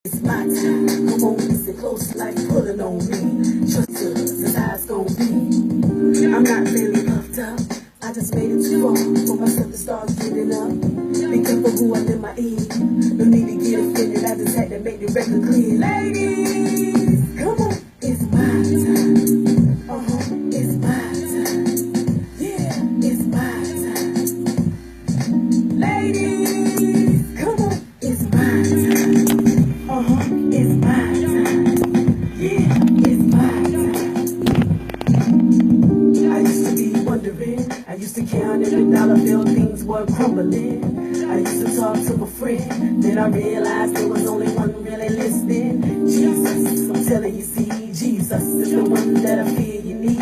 It's my time. Come on, listen close, like pulling on me. Trust us, that's how it's gonna be. I'm not really puffed up. I just made it too far for myself to start giving up. Be careful who I let my ear. No need to get offended. I just had to make the record clear. Ladies, come on, it's my time. It's my time. Yeah, it's my time. Ladies, come on, it's my time. It's my time. Yeah, it's my time. I used to be wondering. I used to count every dollar bill, things were crumbling. I used to talk to my friend. Then I realized there was only one really listening. Jesus, I'm telling you, see, Jesus is the one that I feel you need.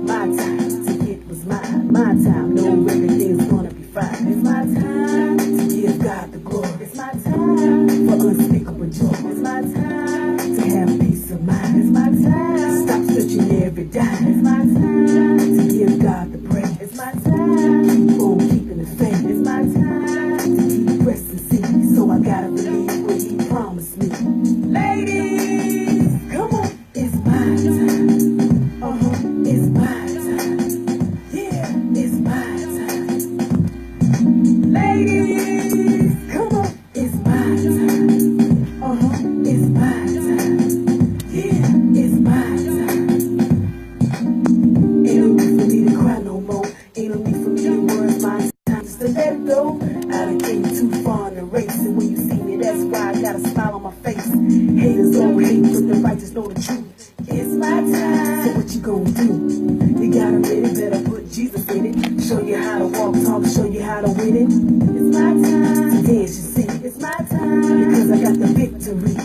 My time to get was mine. My time, know everything's gonna be fine. It's my time to give God the glory. It's my time for unspeakable joy. It's my time to have peace of mind. It's my time. Stop searching every dime. It's my time to give God the praise. It's my time. Keep on keeping the faith. It's my time to keep pressing see. So I gotta believe what He promised me. Ladies, come on, it's my time. It's my time. Yeah, it's my time. Ladies, come on, it's my time. It's my time. Yeah, it's my time. Ain't no need for me to cry no more. Ain't no need for me to worry. It's my time just to let it go. I done came too far in the race, and when you see me, that's why I got a smile on my face. Haters don't hate, but the righteous know the truth. It's my time. So what you gonna do? You gotta really better put Jesus in it. Show you how to walk, talk, show you how to win it. It's my time to dance, you see. It's my time because I got the victory.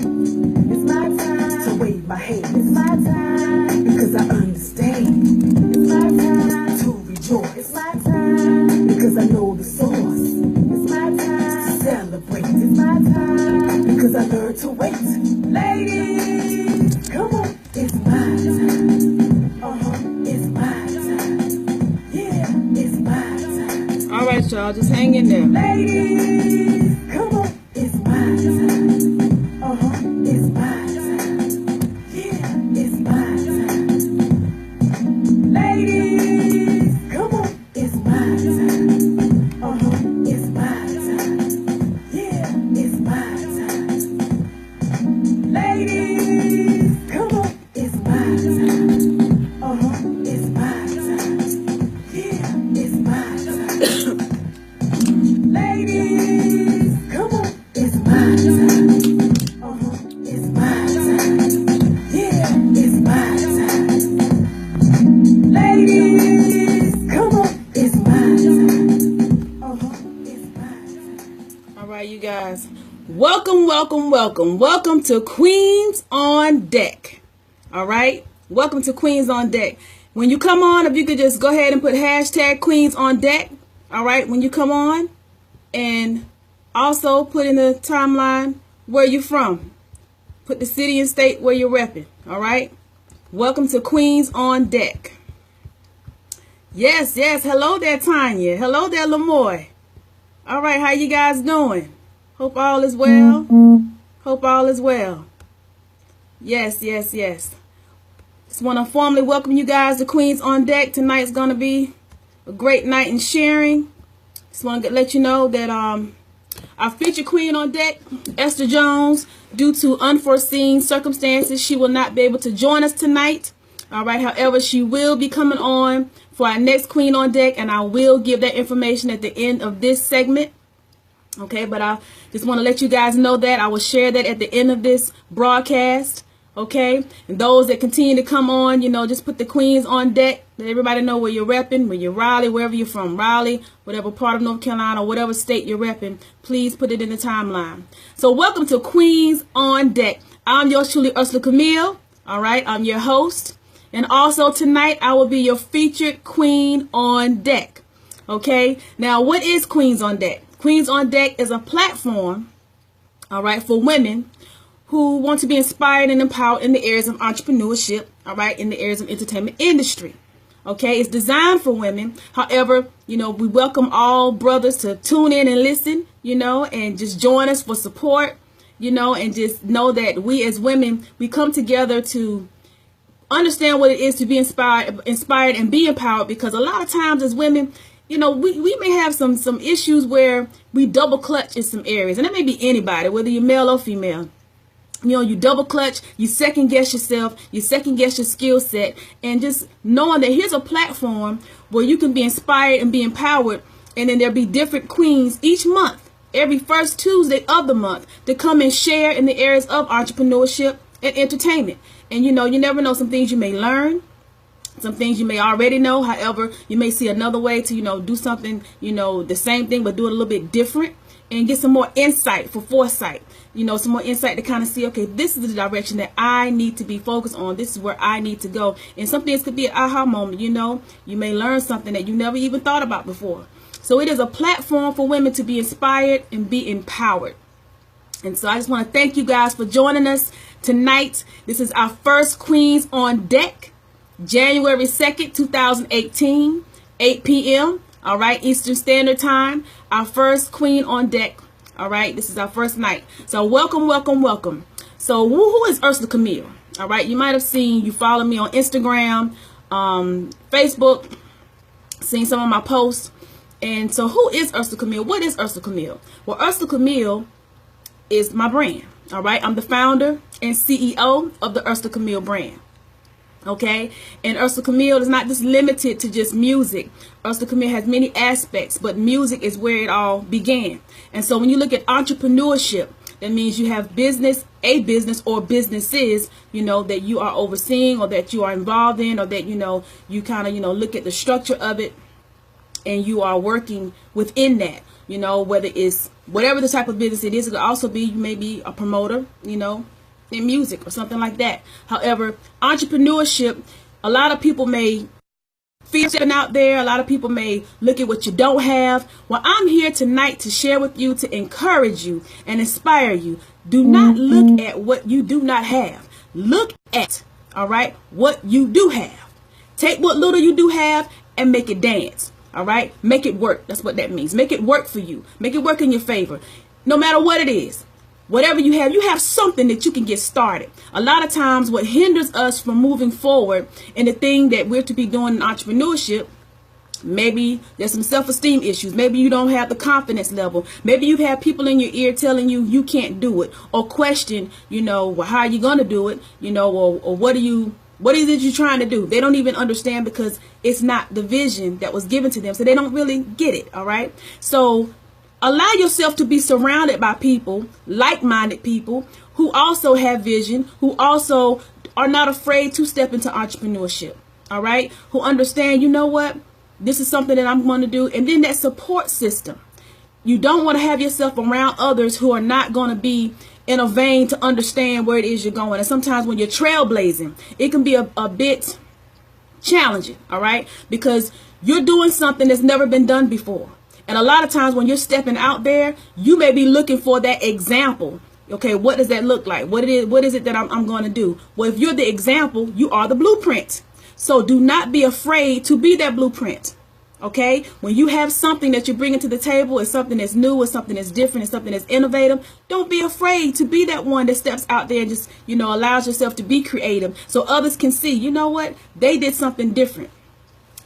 It's my time to wave my hand. It's my time because I understand. It's my time to rejoice. It's my time because I know the source. It's my time to celebrate. It's my time because I learned to wait. Ladies, come on, it's my time. It's my time. Yeah, it's my time. All right, y'all, just hang in there. Ladies, come on, it's my time. It's my time. Yeah, it's my time. Ladies, come on, it's my time. It's my time. Yeah, it's my time. Ladies, come on, it's my time. It's my time. Yeah, it's my time. Ladies, come on, it's my time. It's my time. Yeah, it's my time. Ladies, come on, it's my time. It's my time. All right, you guys. Welcome to Queens on Deck. All right? Welcome to Queens on Deck. When you come on, if you could just go ahead and put hashtag Queens on Deck. All right, when you come on, and also put in the timeline where you're from. Put the city and state where you're repping. All right? Welcome to Queens on Deck. Yes. Hello there, Tanya. Hello there, Lamoy. All right, how you guys doing? Hope all is well. Hope all is well. Yes. Just want to formally welcome you guys to Queens on Deck. Tonight's going to be a great night in sharing. Just want to let you know that our featured queen on deck, Esther Jones, due to unforeseen circumstances, she will not be able to join us tonight. All right. However, she will be coming on for our next queen on deck, and I will give that information at the end of this segment. Okay, but I just want to let you guys know that I will share that at the end of this broadcast. Okay, and those that continue to come on, just put the queens on deck. Let everybody know where you're repping, where you're Raleigh, wherever you're from, Raleigh, whatever part of North Carolina, whatever state you're repping, please put it in the timeline. So welcome to Queens on Deck. I'm yours truly, Ursela Camille. All right, I'm your host. And also tonight, I will be your featured queen on deck. Okay, now what is Queens on Deck? Queens on Deck is a platform, all right, for women who want to be inspired and empowered in the areas of entrepreneurship, all right, in the areas of entertainment industry. Okay, it's designed for women. However, we welcome all brothers to tune in and listen, and just join us for support you know, and just know that we as women, we come together to understand what it is to be inspired and be empowered, because a lot of times as women, you know, we may have some issues where we double clutch in some areas, and it may be anybody, whether you're male or female. You know, you double clutch, you second guess yourself, you second guess your skill set, and just knowing that here's a platform where you can be inspired and be empowered, and then there'll be different queens each month, every first Tuesday of the month, to come and share in the areas of entrepreneurship and entertainment. And you know, you never know, some things you may learn, some things you may already know. However, you may see another way to, you know, do something, you know, the same thing, but do it a little bit different, and get some more insight for foresight. You know, some more insight to kind of see, okay, this is the direction that I need to be focused on. This is where I need to go. And some things could be an aha moment, you know. You may learn something that you never even thought about before. So it is a platform for women to be inspired and be empowered. And so I just want to thank you guys for joining us tonight. This is our first Queens on Deck, January 2nd, 2018, 8 p.m. All right, Eastern Standard Time. Our first Queen on Deck. All right, this is our first night. So welcome, welcome, welcome. So who is Ursela Camille? All right, you might have seen, you follow me on Instagram, Facebook, seen some of my posts. And so who is Ursela Camille? What is Ursela Camille? Well, Ursela Camille is my brand. All right, I'm the founder and CEO of the Ursela Camille brand. Okay, and Ursela Camille is not just limited to just music. Ursela Camille has many aspects, but music is where it all began. And so when you look at entrepreneurship, that means you have a business or businesses, you know, that you are overseeing, or that you are involved in, or that, you know, you kind of, you know, look at the structure of it, and you are working within that, you know, whether it's whatever the type of business it is. It could also be, you may be a promoter, you know, in music or something like that. However, entrepreneurship, a lot of people may fear stepping out there. A lot of people may look at what you don't have. Well, I'm here tonight to share with you, to encourage you and inspire you. Do not look at what you do not have. Look at, all right, what you do have. Take what little you do have and make it dance. All right, make it work. That's what that means. Make it work for you. Make it work in your favor. No matter what it is. Whatever you have something that you can get started. A lot of times what hinders us from moving forward in the thing that we're to be doing in entrepreneurship, maybe there's some self-esteem issues. Maybe you don't have the confidence level. Maybe you have people in your ear telling you you can't do it, or question, you know, well, how are you going to do it? You know, or what is it you're trying to do? They don't even understand, because it's not the vision that was given to them. So they don't really get it. All right. So allow yourself to be surrounded by people, like-minded people, who also have vision, who also are not afraid to step into entrepreneurship, all right? Who understand, you know what, this is something that I'm going to do. And then that support system. You don't want to have yourself around others who are not going to be in a vein to understand where it is you're going. And sometimes when you're trailblazing, it can be a bit challenging, all right? Because you're doing something that's never been done before. And a lot of times when you're stepping out there, you may be looking for that example. Okay, what does that look like? What is it that I'm going to do? Well, if you're the example, you are the blueprint. So do not be afraid to be that blueprint. Okay, when you have something that you're bringing to the table, it's something that's new, it's something that's different, it's something that's innovative. Don't be afraid to be that one that steps out there and just, you know, allows yourself to be creative, so others can see, you know what, they did something different.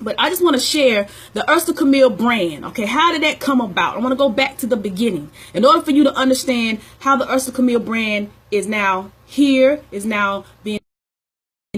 But I just want to share the Ursela Camille brand. Okay, how did that come about? I want to go back to the beginning. In order for you to understand how the Ursela Camille brand is now here, is now being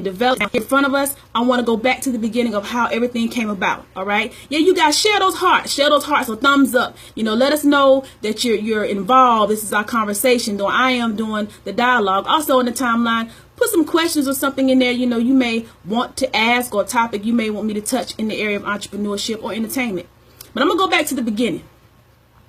developed in front of us, I want to go back to the beginning of how everything came about. All right, yeah, you guys share those hearts, so thumbs up, you know, let us know that you're involved. This is our conversation, though I am doing the dialogue. Also in the timeline, put some questions or something in there, you know, you may want to ask, or a topic you may want me to touch in the area of entrepreneurship or entertainment. But I'm gonna go back to the beginning.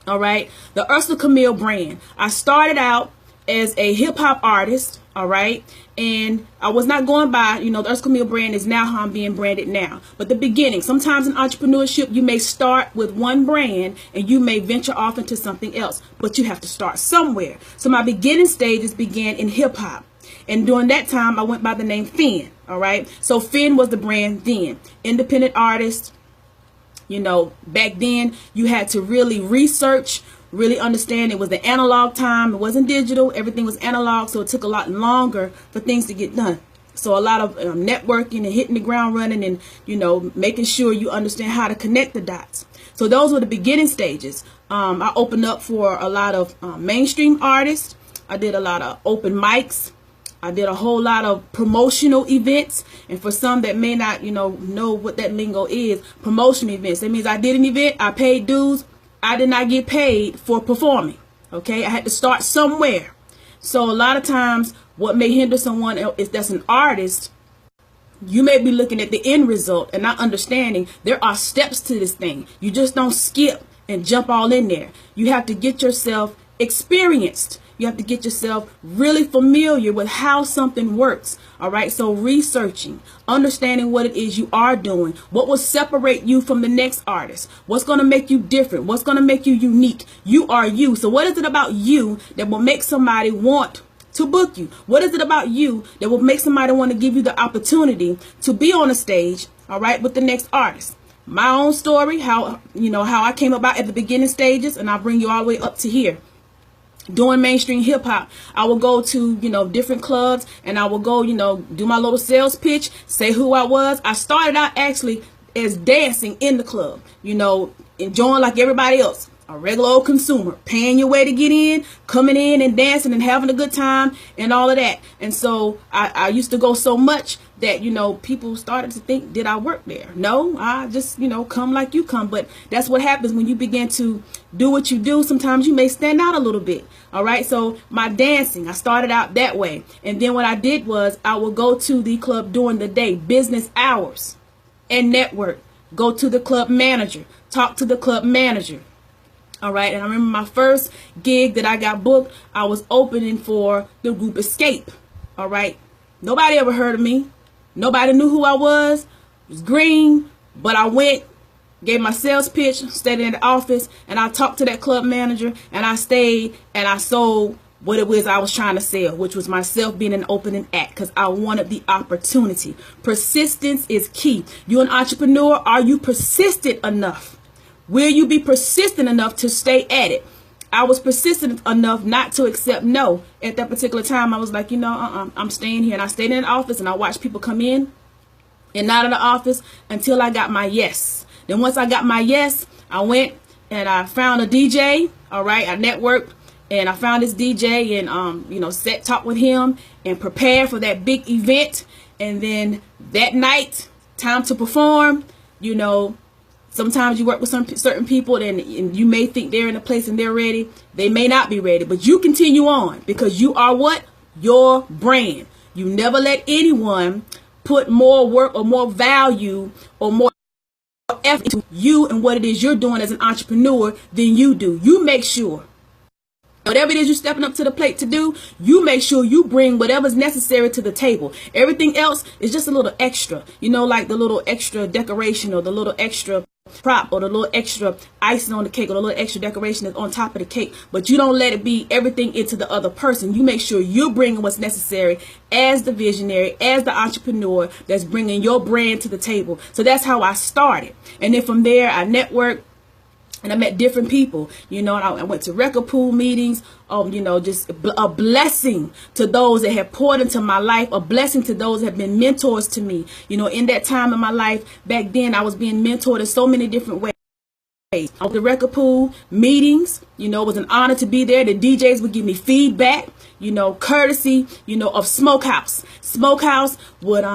All right, the Ursela Camille brand. I started out as a hip-hop artist, all right, and I was not going by, you know, the Ursela Camille brand is now how I'm being branded now. But the beginning, sometimes in entrepreneurship, you may start with one brand and you may venture off into something else, but you have to start somewhere. So my beginning stages began in hip-hop. And during that time, I went by the name Finn, all right? So Finn was the brand then. Independent artist, you know, back then you had to really research really understand it was the analog time. It wasn't digital. Everything was analog, so it took a lot longer for things to get done. So a lot of networking and hitting the ground running and, making sure you understand how to connect the dots. So those were the beginning stages. I opened up for a lot of mainstream artists. I did a lot of open mics. I did a whole lot of promotional events. And for some that may not, know what that lingo is, promotional events. That means I did an event, I paid dues. I did not get paid for performing. Okay, I had to start somewhere. So a lot of times what may hinder someone is that's an artist. You may be looking at the end result and not understanding there are steps to this thing. You just don't skip and jump all in there. You have to get yourself experienced. You have to get yourself really familiar with how something works. All right. So researching, understanding what it is you are doing, what will separate you from the next artist, what's going to make you different, what's going to make you unique. You are you. So what is it about you that will make somebody want to book you? What is it about you that will make somebody want to give you the opportunity to be on a stage, all right, with the next artist? My own story, how I came about at the beginning stages, and I'll bring you all the way up to here. Doing mainstream hip hop, I will go to, different clubs, and I will go, do my little sales pitch, say who I was. I started out actually as dancing in the club, enjoying like everybody else. A regular old consumer, paying your way to get in, coming in and dancing and having a good time and all of that. And so I used to go so much that, people started to think, did I work there? No, I just, come like you come. But that's what happens when you begin to do what you do. Sometimes you may stand out a little bit. All right. So my dancing, I started out that way. And then what I did was I would go to the club during the day, business hours, and network. Go to the club manager, talk to the club manager. All right. And I remember my first gig that I got booked, I was opening for the group Escape. All right. Nobody ever heard of me. Nobody knew who I was. It was green. But I went, gave my sales pitch, stayed in the office, and I talked to that club manager, and I stayed and I sold what it was I was trying to sell, which was myself being an opening act, because I wanted the opportunity. Persistence is key. You're an entrepreneur. Are you persistent enough? Will you be persistent enough to stay at it? I was persistent enough not to accept no. At that particular time, I was like, I'm staying here. And I stayed in the office and I watched people come in and out of the office until I got my yes. Then once I got my yes, I went and I found a DJ. All right. I networked and I found this DJ and, sat talk with him and prepared for that big event. And then that night, time to perform, sometimes you work with some certain people and you may think they're in a place and they're ready. They may not be ready, but you continue on because you are what? Your brand. You never let anyone put more work or more value or more effort into you and what it is you're doing as an entrepreneur than you do. You make sure whatever it is you're stepping up to the plate to do, you make sure you bring whatever's necessary to the table. Everything else is just a little extra, like the little extra decoration or the little extra prop or the little extra icing on the cake or the little extra decoration that's on top of the cake. But you don't let it be everything into the other person. You make sure you're bringing what's necessary as the visionary, as the entrepreneur that's bringing your brand to the table. So that's how I started. And then from there, I networked. And I met different people, I went to record pool meetings, just a blessing to those that have poured into my life, a blessing to those that have been mentors to me. In that time in my life, back then, I was being mentored in so many different ways. On the record pool meetings, it was an honor to be there. The DJs would give me feedback, courtesy, of Smokehouse. Smokehouse would,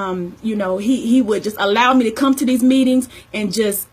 he would just allow me to come to these meetings and just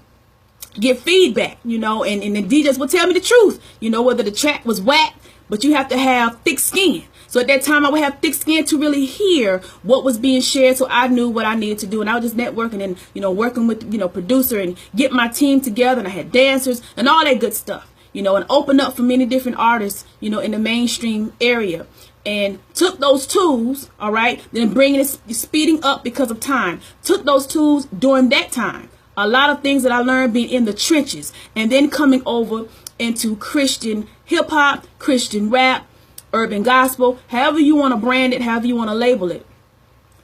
get feedback, and the DJs will tell me the truth, whether the track was whack, but you have to have thick skin. So at that time, I would have thick skin to really hear what was being shared. So I knew what I needed to do. And I was just networking and, working with, producer and get my team together. And I had dancers and all that good stuff, and opened up for many different artists, in the mainstream area. And took those tools, all right, then bringing it, speeding up because of time. Took those tools during that time. A lot of things that I learned being in the trenches and then coming over into Christian hip hop, Christian rap, urban gospel, however you want to brand it, however you want to label it.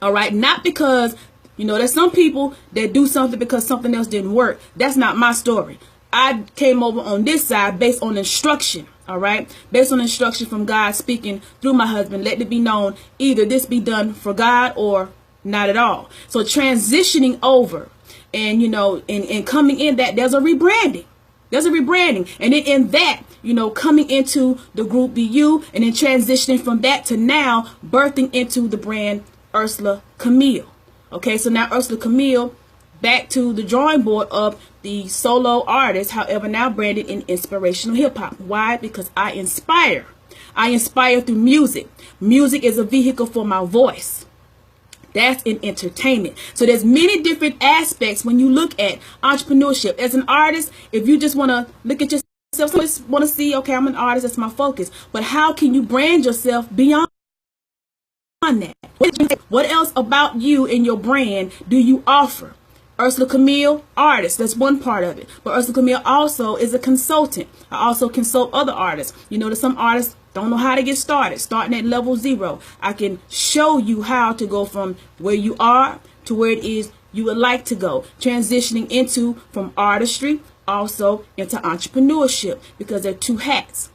All right. Not because, there's some people that do something because something else didn't work. That's not my story. I came over on this side based on instruction. All right, based on instruction from God speaking through my husband. Let it be known, either this be done for God or not at all. So transitioning over, and and coming in that, there's a rebranding. There's a rebranding. And then in that, coming into the group BU, and then transitioning from that to now birthing into the brand Ursela Camille. Okay, so now Ursela Camille, back to the drawing board of the solo artist, however, now branded in inspirational hip hop. Why? Because I inspire. I inspire through music. Music is a vehicle for my voice. That's in entertainment. So there's many different aspects when you look at entrepreneurship. As an artist, if you just want to look at yourself, so just want to see, okay, I'm an artist, that's my focus. But how can you brand yourself beyond that? What else about you and your brand do you offer? Ursela Camille, artist, that's one part of it. But Ursela Camille also is a consultant. I also consult other artists. That some artists don't know how to get started, starting at level 0. I can show you how to go from where you are to where it is you would like to go, transitioning into from artistry also into entrepreneurship, because they're two hats.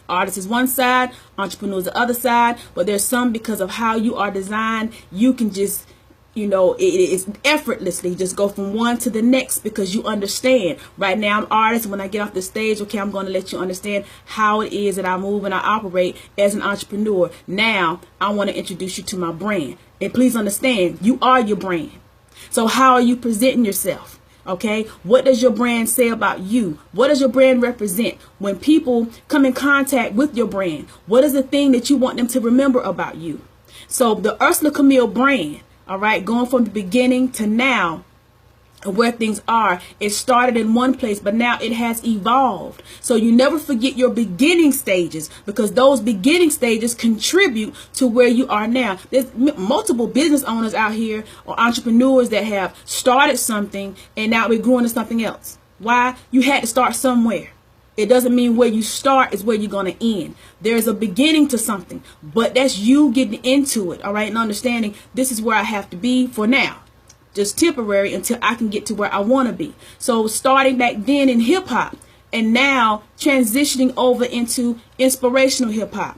Artist is one side, entrepreneur is the other side, but there's some, because of how you are designed, you can just it is effortlessly just go from one to the next, because you understand. Right now I'm artist. When I get off the stage, okay, I'm going to let you understand how it is that I move and I operate as an entrepreneur. Now I want to introduce you to my brand, and please understand, you are your brand. So how are you presenting yourself? Okay, what does your brand say about you? What does your brand represent? When people come in contact with your brand, what is the thing that you want them to remember about you? So the Ursela Camille brand, all right, going from the beginning to now, where things are, it started in one place, but now it has evolved. So you never forget your beginning stages, because those beginning stages contribute to where you are now. There's multiple business owners out here, or entrepreneurs, that have started something and now we're growing to something else. Why? You had to start somewhere. It doesn't mean where you start is where you're going to end. There's a beginning to something, but that's you getting into it, all right, and understanding this is where I have to be for now. Just temporary until I can get to where I want to be. So starting back then in hip hop, and now transitioning over into inspirational hip hop.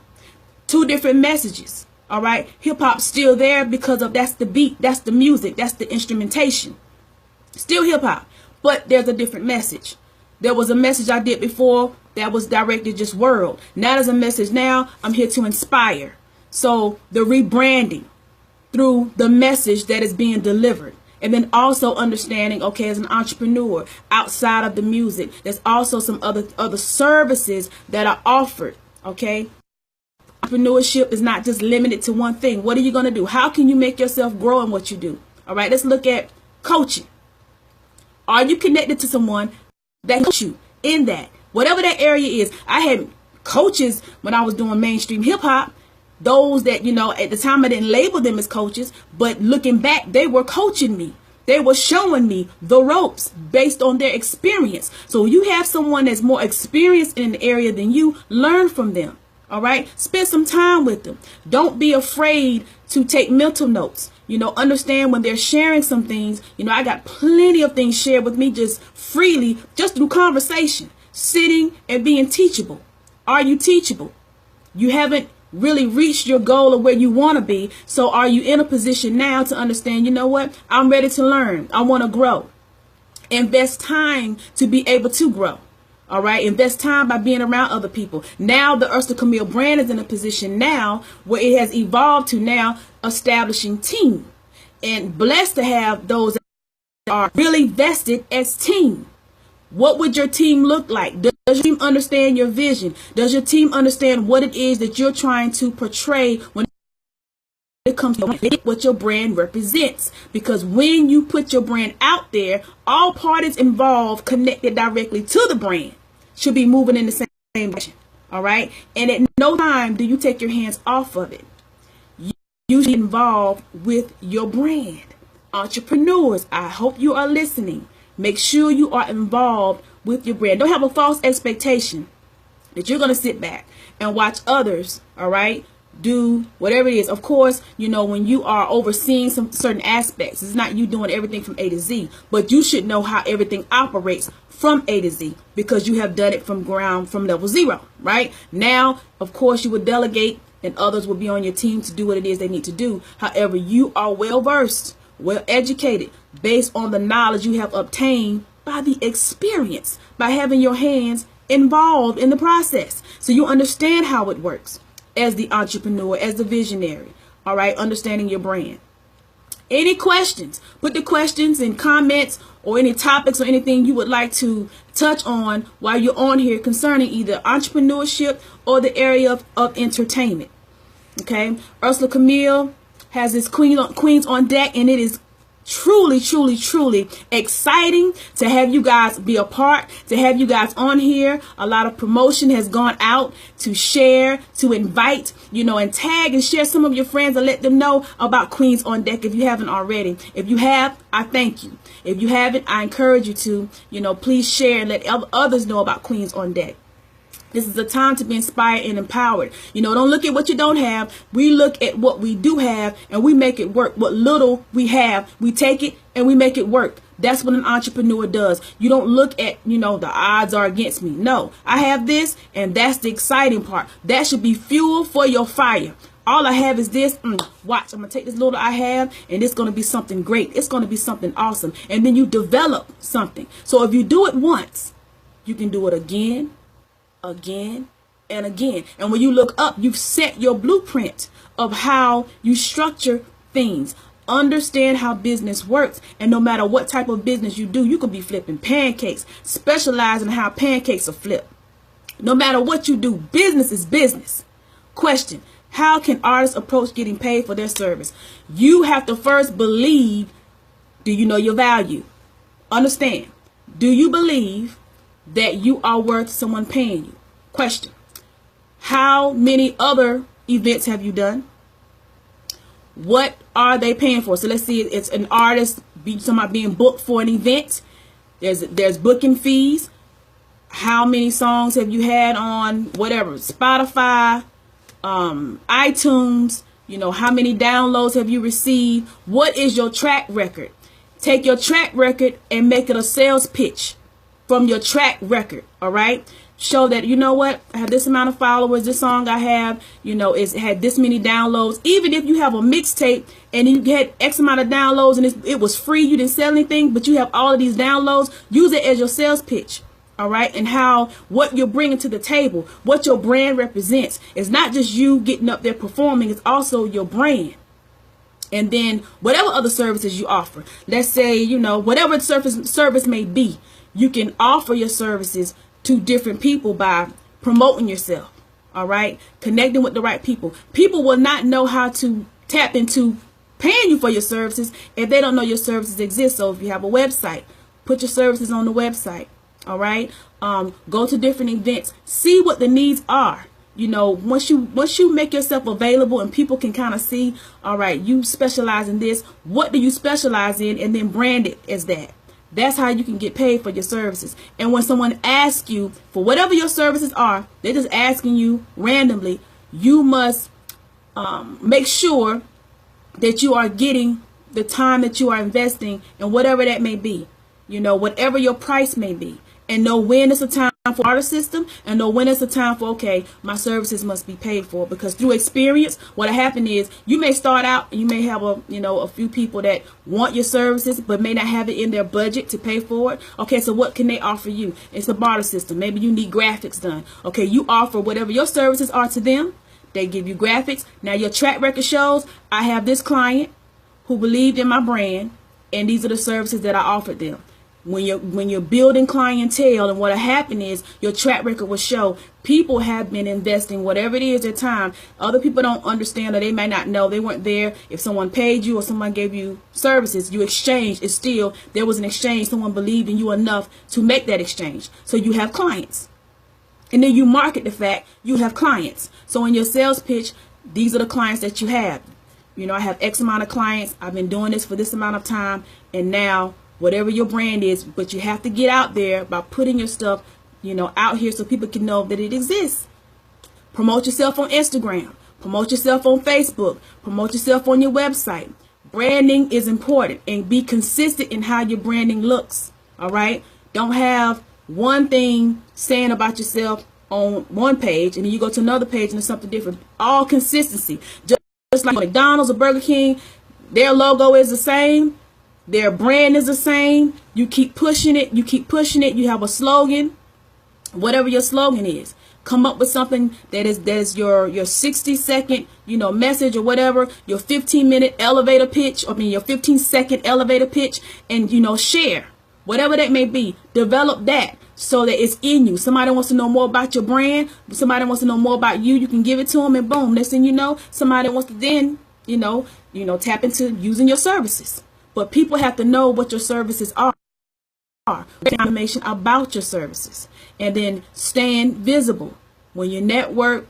Two different messages, all right? Hip hop still there because of that's the beat, that's the music, that's the instrumentation. Still hip hop, but there's a different message. There was a message I did before that was directed just world. Now there's a message now. I'm here to inspire. So the rebranding through the message that is being delivered. And then also understanding, okay, as an entrepreneur, outside of the music, there's also some other services that are offered, okay? Entrepreneurship is not just limited to one thing. What are you going to do? How can you make yourself grow in what you do? All right, let's look at coaching. Are you connected to someone that helps you in that? Whatever that area is. I had coaches when I was doing mainstream hip hop. Those that, at the time I didn't label them as coaches, but looking back, they were coaching me. They were showing me the ropes based on their experience. So you have someone that's more experienced in an area than you, learn from them. All right. Spend some time with them. Don't be afraid to take mental notes. Understand when they're sharing some things. I got plenty of things shared with me just freely, just through conversation, sitting and being teachable. Are you teachable? You haven't really reached your goal of where you want to be. So are you in a position now to understand, what? I'm ready to learn. I want to grow. Invest time to be able to grow. All right. Invest time by being around other people. Now the Ursela Camille brand is in a position now where it has evolved to now establishing team, and blessed to have those that are really vested as team. What would your team look like? Does your team understand your vision? Does your team understand what it is that you're trying to portray when it comes to what your brand represents? Because when you put your brand out there, all parties involved connected directly to the brand should be moving in the same direction. All right. And at no time do you take your hands off of it. You should be involved with your brand. Entrepreneurs, I hope you are listening. Make sure you are involved with your brand. Don't have a false expectation that you're going to sit back and watch others, all right, do whatever it is. Of course, you know, when you are overseeing some certain aspects, it's not you doing everything from A to Z, but you should know how everything operates from A to Z because you have done it from level 0, right? Now, of course, you would delegate and others will be on your team to do what it is they need to do. However, you are well versed, well educated, based on the knowledge you have obtained by the experience, by having your hands involved in the process. So you understand how it works as the entrepreneur, as the visionary, all right, understanding your brand. Any questions? Put the questions in comments or any topics or anything you would like to touch on while you're on here concerning either entrepreneurship or the area of entertainment. Okay, Ursela Camille has this Queens on Deck, and it is truly, truly, truly exciting to have you guys be a part, to have you guys on here. A lot of promotion has gone out to share, to invite, you know, and tag and share some of your friends and let them know about Queens on Deck if you haven't already. If you have, I thank you. If you haven't, I encourage you to, you know, please share and let others know about Queens on Deck. This is a time to be inspired and empowered. You know, don't look at what you don't have. We look at what we do have and we make it work. What little we have, we take it and we make it work. That's what an entrepreneur does. You don't look at, you know, the odds are against me. No, I have this, and that's the exciting part. That should be fuel for your fire. All I have is this. Watch, I'm going to take this little I have, and it's going to be something great. It's going to be something awesome. And then you develop something. So if you do it once, you can do it again, again, and again. And when you look up, you've set your blueprint of how you structure things. Understand how business works, and no matter what type of business you do, you can be flipping pancakes, specialize in how pancakes are flipped. No matter what you do, business is business. Question: how can artists approach getting paid for their service? You have to first believe, do you know your value? Understand, do you believe that you are worth someone paying you? Question: how many other events have you done? What are they paying for? So let's see, it's an artist somebody being booked for an event. There's booking fees. How many songs have you had on whatever, Spotify, iTunes? You know, how many downloads have you received? What is your track record? Take your track record and make it a sales pitch from your track record. All right, show that, you know what, I have this amount of followers, this song I have, you know, it's had this many downloads. Even if you have a mixtape and you get X amount of downloads and it was free, you didn't sell anything, but you have all of these downloads, use it as your sales pitch. All right, and what you're bringing to the table, what your brand represents. It's not just you getting up there performing, it's also your brand. And then whatever other services you offer, let's say, you know, whatever service may be, you can offer your services to different people by promoting yourself. All right, connecting with the right people. People will not know how to tap into paying you for your services if they don't know your services exist. So if you have a website, put your services on the website. All right, go to different events, see what the needs are. You know, once you make yourself available and people can kind of see, all right, you specialize in this, what do you specialize in, and then brand it as that. That's how you can get paid for your services. And when someone asks you for whatever your services are, they're just asking you randomly, you must make sure that you are getting the time that you are investing in whatever that may be. You know, whatever your price may be. And know when it's a time for barter system, and know when it's a time for, okay, my services must be paid for. Because through experience, what happened is you may start out and you may have a few people that want your services but may not have it in their budget to pay for it. Okay, so what can they offer you? It's a barter system. Maybe you need graphics done. Okay, you offer whatever your services are to them. They give you graphics. Now your track record shows, I have this client who believed in my brand, and these are the services that I offered them. When you're building clientele, and what happened is your track record will show people have been investing whatever it is their time. Other people don't understand, or they may not know, they weren't there. If someone paid you or someone gave you services, you exchanged. It's still, there was an exchange. Someone believed in you enough to make that exchange. So you have clients. And then you market the fact you have clients. So in your sales pitch, these are the clients that you have. You know, I have X amount of clients. I've been doing this for this amount of time, and now whatever your brand is, but you have to get out there by putting your stuff, you know, out here so people can know that it exists. Promote yourself on Instagram. Promote yourself on Facebook. Promote yourself on your website. Branding is important, and be consistent in how your branding looks. All right. Don't have one thing saying about yourself on one page and then you go to another page and it's something different. All consistency. Just like McDonald's or Burger King, their logo is the same. Their brand is the same. You keep pushing it. You keep pushing it. You have a slogan. Whatever your slogan is, come up with something that is your 60-second, message or whatever, your 15-minute elevator pitch, your 15-second elevator pitch, and, share. Whatever that may be, develop that so that it's in you. Somebody wants to know more about your brand. Somebody wants to know more about you. You can give it to them, and boom, next thing you know, somebody wants to then, tap into using your services. But people have to know what your services are. Information about your services, and then stand visible. When you network,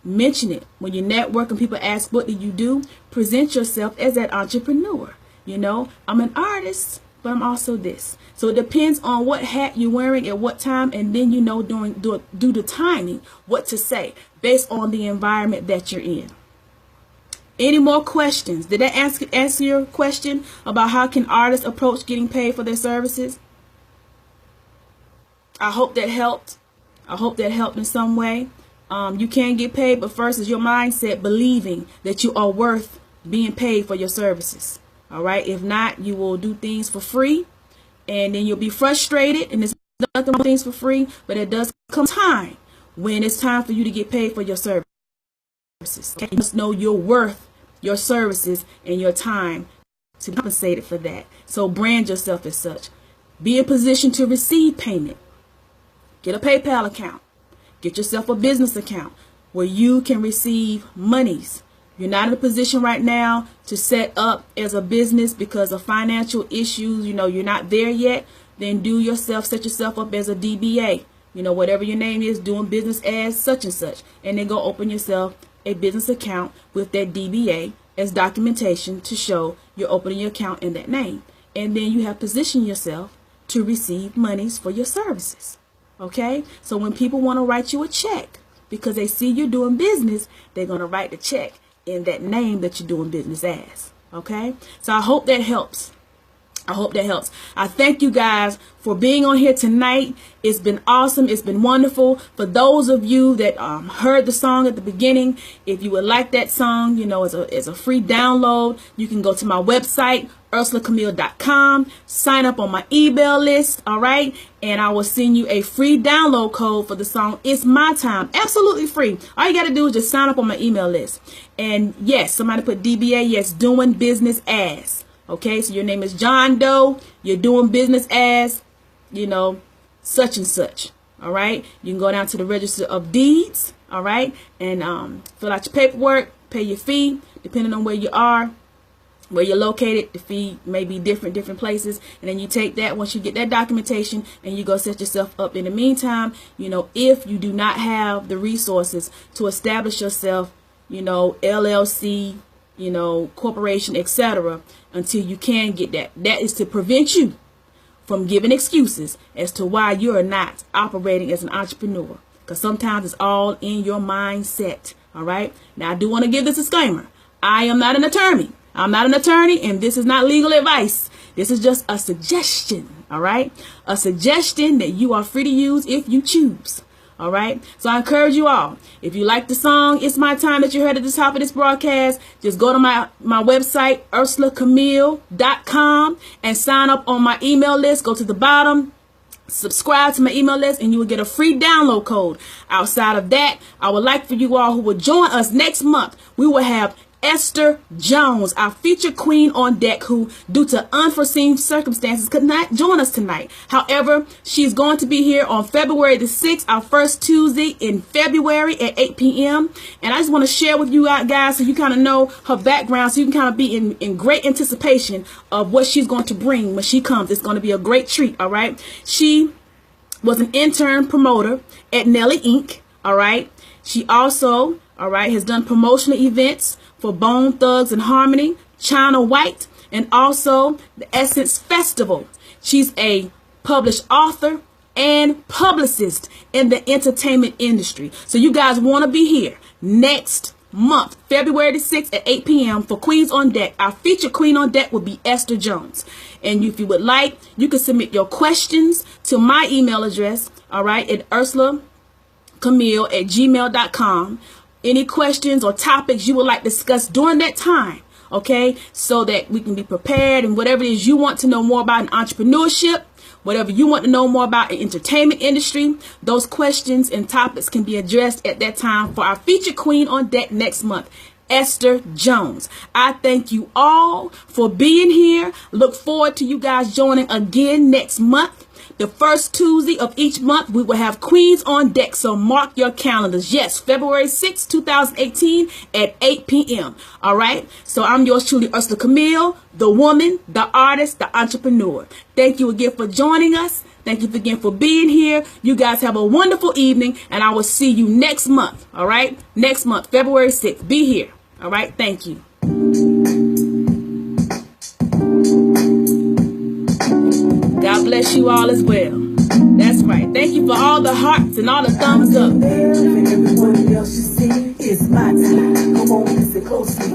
mention it. When you network and people ask, what do you do? Present yourself as that entrepreneur. I'm an artist, but I'm also this. So it depends on what hat you're wearing at what time, and then do the timing, what to say based on the environment that you're in. Any more questions? Did that answer your question about how can artists approach getting paid for their services? I hope that helped. I hope that helped in some way. You can get paid, but first is your mindset, believing that you are worth being paid for your services. All right. If not, you will do things for free, and then you'll be frustrated. And there's nothing wrong with things for free, but it does come time when it's time for you to get paid for your services. Okay? You must know you're worth your services and your time to be compensated for that. So brand yourself as such. Be in position to receive payment. Get a PayPal account. Get yourself a business account where you can receive monies. You're not in a position right now to set up as a business because of financial issues. You're not there yet. Then set yourself up as a DBA. Whatever your name is, doing business as such and such. And then go open yourself a business account with that DBA as documentation to show you're opening your account in that name. And then you have positioned yourself to receive monies for your services. Okay, so when people want to write you a check because they see you doing business, they're going to write the check in that name that you're doing business as. Okay, so I hope that helps. I thank you guys for being on here tonight. It's been awesome. It's been wonderful. For those of you that heard the song at the beginning, if you would like that song, as a free download, you can go to my website, urselacamille.com, sign up on my email list, all right? And I will send you a free download code for the song It's My Time. Absolutely free. All you got to do is just sign up on my email list. And yes, somebody put DBA, yes, doing business as. Okay, so your name is John Doe. You're doing business as, such and such. All right. You can go down to the Register of Deeds. All right. And fill out your paperwork, pay your fee, depending on where you are, where you're located. The fee may be different places. And then you take that once you get that documentation and you go set yourself up. In the meantime, if you do not have the resources to establish yourself, LLC, corporation, etc., until you can get that. That is to prevent you from giving excuses as to why you are not operating as an entrepreneur. Because sometimes it's all in your mindset. All right. Now, I do want to give this disclaimer. I am not an attorney. I'm not an attorney, and this is not legal advice. This is just a suggestion. All right. A suggestion that you are free to use if you choose. All right. So I encourage you all, if you like the song It's My Time that you heard at the top of this broadcast, just go to my website, urselacamille.com, and sign up on my email list. Go to the bottom, subscribe to my email list, and you will get a free download code. Outside of that, I would like for you all who will join us next month. We will have Esther Jones, our featured queen on deck, who, due to unforeseen circumstances, could not join us tonight. However, she's going to be here on February the 6th, our first Tuesday in February at 8 p.m. And I just want to share with you guys so you kind of know her background, so you can kind of be in great anticipation of what she's going to bring when she comes. It's going to be a great treat, all right? She was an intern promoter at Nelly Inc., all right? She also, all right, has done promotional events for Bone Thugs and Harmony, China White, and also the Essence Festival. She's a published author and publicist in the entertainment industry. So you guys want to be here next month, February the 6th at 8 p.m. for Queens on Deck. Our featured queen on deck will be Esther Jones. And if you would like, you can submit your questions to my email address, all right, at Ursela Camille at gmail.com. Any questions or topics you would like to discuss during that time, okay, so that we can be prepared, and whatever it is you want to know more about in entrepreneurship, whatever you want to know more about in entertainment industry, those questions and topics can be addressed at that time for our featured queen on deck next month, Esther Jones. I thank you all for being here. Look forward to you guys joining again next month. The first Tuesday of each month, we will have Queens on Deck, so mark your calendars. Yes, February 6, 2018 at 8 p.m. All right? So I'm yours truly, Ursela Camille, the woman, the artist, the entrepreneur. Thank you again for joining us. Thank you again for being here. You guys have a wonderful evening, and I will see you next month. All right? Next month, February 6th. Be here. All right? Thank you. God bless you all as well. That's right. Thank you for all the hearts and all the thumbs up. And everybody else you see, it's my time. Come on, listen closely.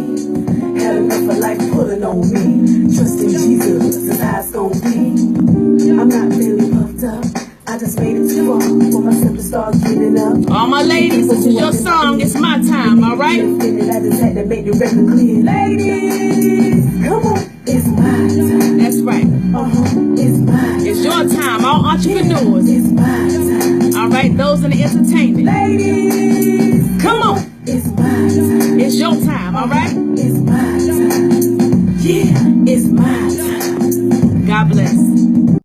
Had enough of life pulling on me. Trust in Jesus, that's how it's gonna be. I'm not really puffed up. I just made it too far for myself to start getting up. All my ladies, this is your song. It's my time, all right? I just had to make the record clear. Ladies, come on, it's my time. That's right. It's my time. It's your time, all entrepreneurs. It's my time. All right, those in the entertainment. Ladies.